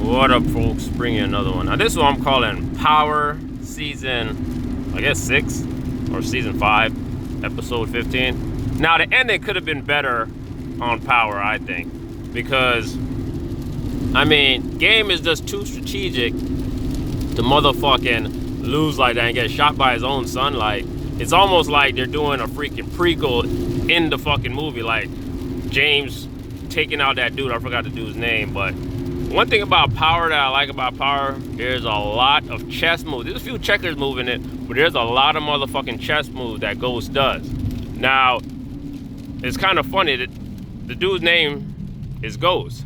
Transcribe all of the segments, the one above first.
What up, folks? Bringing another one. Now, this one I'm calling Power Season, I guess 6 or Season 5, Episode 15. Now, the ending could have been better on Power, I think, because, I mean, game is just too strategic to motherfucking lose like that and get shot by his own son. Like, it's almost like they're doing a freaking prequel in the fucking movie, like James taking out that dude. I forgot the dude's name, but one thing about Power that I like about Power, there's a lot of chess moves. There's a few checkers moving it, but there's a lot of motherfucking chess moves that Ghost does. Now, it's kind of funny that the dude's name is Ghost.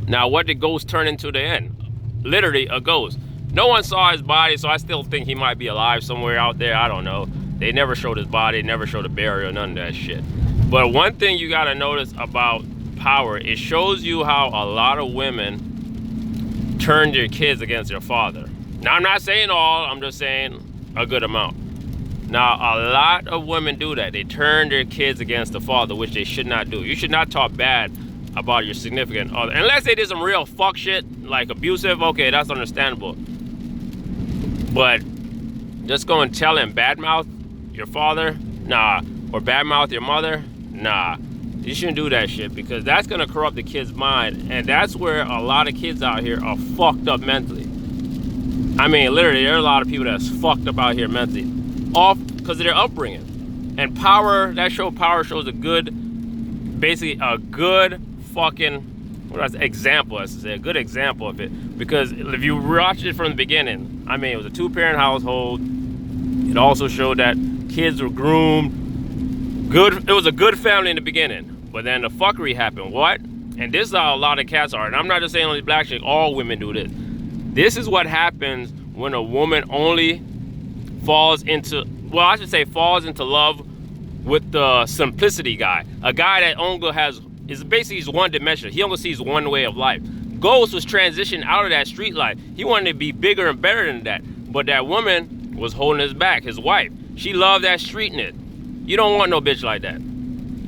Now, what did Ghost turn into the end? Literally a ghost. No one saw his body, so I still think he might be alive somewhere out there. I don't know. They never showed his body, never showed a burial, none of that shit. But one thing you gotta notice about Power, it shows you how a lot of women turn their kids against their father. Now, I'm not saying all, I'm just saying a good amount. Now, a lot of women do that. They turn their kids against the father, which they should not do. You should not talk bad about your significant other. Unless they did some real fuck shit, like abusive, okay, that's understandable. But just go and tell him, badmouth your father? Nah. Or badmouth your mother? Nah. You shouldn't do that shit, because that's going to corrupt the kid's mind. And that's where a lot of kids out here are fucked up mentally. I mean, literally, there are a lot of people that's fucked up out here mentally. Off because of their upbringing. And Power, that show Power shows a good, basically a good fucking, example, I should say, a good example of it. Because if you watch it from the beginning, I mean, it was a 2-parent household. It also showed that kids were groomed. Good, it was a good family in the beginning. But then the fuckery happened. What? And this is how a lot of cats are. And I'm not just saying only black chicks, all women do this. This is what happens when a woman only falls into love with the simplicity guy. A guy that only is basically he's one dimensional. He only sees one way of life. Ghost was transitioned out of that street life. He wanted to be bigger and better than that. But that woman was holding his back, his wife. She loved that streetness. You don't want no bitch like that.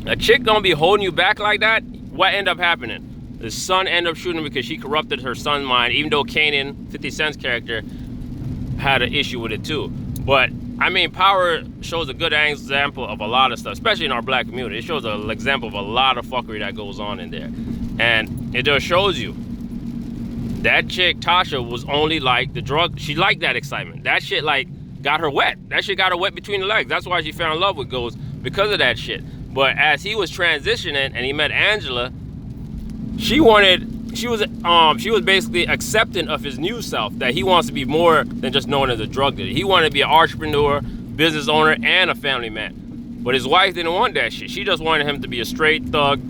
A chick gonna be holding you back like that, what ended up happening? The son ended up shooting because she corrupted her son's mind, even though Kanan, 50 Cent's character, had an issue with it too. But, I mean, Power shows a good example of a lot of stuff, especially in our black community. It shows an example of a lot of fuckery that goes on in there. And it just shows you, that chick, Tasha, was only like the drug, she liked that excitement. That shit, like, got her wet. That shit got her wet between the legs. That's why she fell in love with Ghost, because of that shit. But as he was transitioning and he met Angela, she was basically accepting of his new self, that he wants to be more than just known as a drug dealer. He wanted to be an entrepreneur, business owner, and a family man. But his wife didn't want that shit. She just wanted him to be a straight thug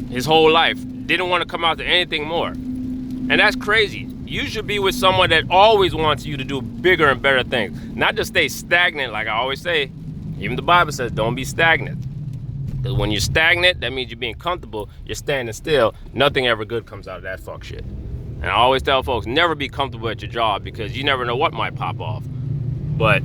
his whole life. Didn't want to come out to anything more. And that's crazy. You should be with someone that always wants you to do bigger and better things. Not just stay stagnant, like I always say. Even the Bible says, don't be stagnant. Because when you're stagnant, that means you're being comfortable. You're standing still. Nothing ever good comes out of that fuck shit. And I always tell folks, never be comfortable at your job, because you never know what might pop off. But,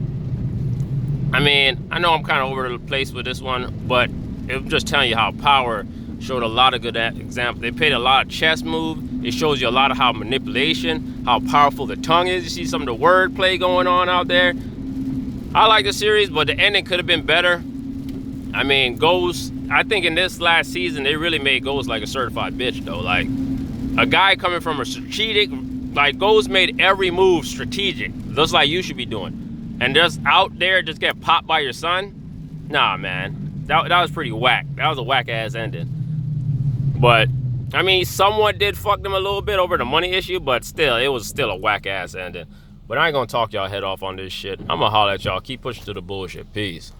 I mean, I know I'm kind of over the place with this one, but it was just telling you how Power showed a lot of good examples. They played a lot of chess moves. It shows you a lot of how manipulation, how powerful the tongue is. You see some of the wordplay going on out there. I like the series, but the ending could have been better. I mean, Ghost, I think in this last season, they really made Ghost like a certified bitch, though. Like, a guy coming from a strategic, like, Ghost made every move strategic, just like you should be doing. And just out there, just get popped by your son? Nah, man. That was pretty whack. That was a whack-ass ending. But, I mean, someone did fuck them a little bit over the money issue, but still, it was still a whack-ass ending. But I ain't gonna talk y'all head off on this shit. I'm gonna holler at y'all. Keep pushing through the bullshit. Peace.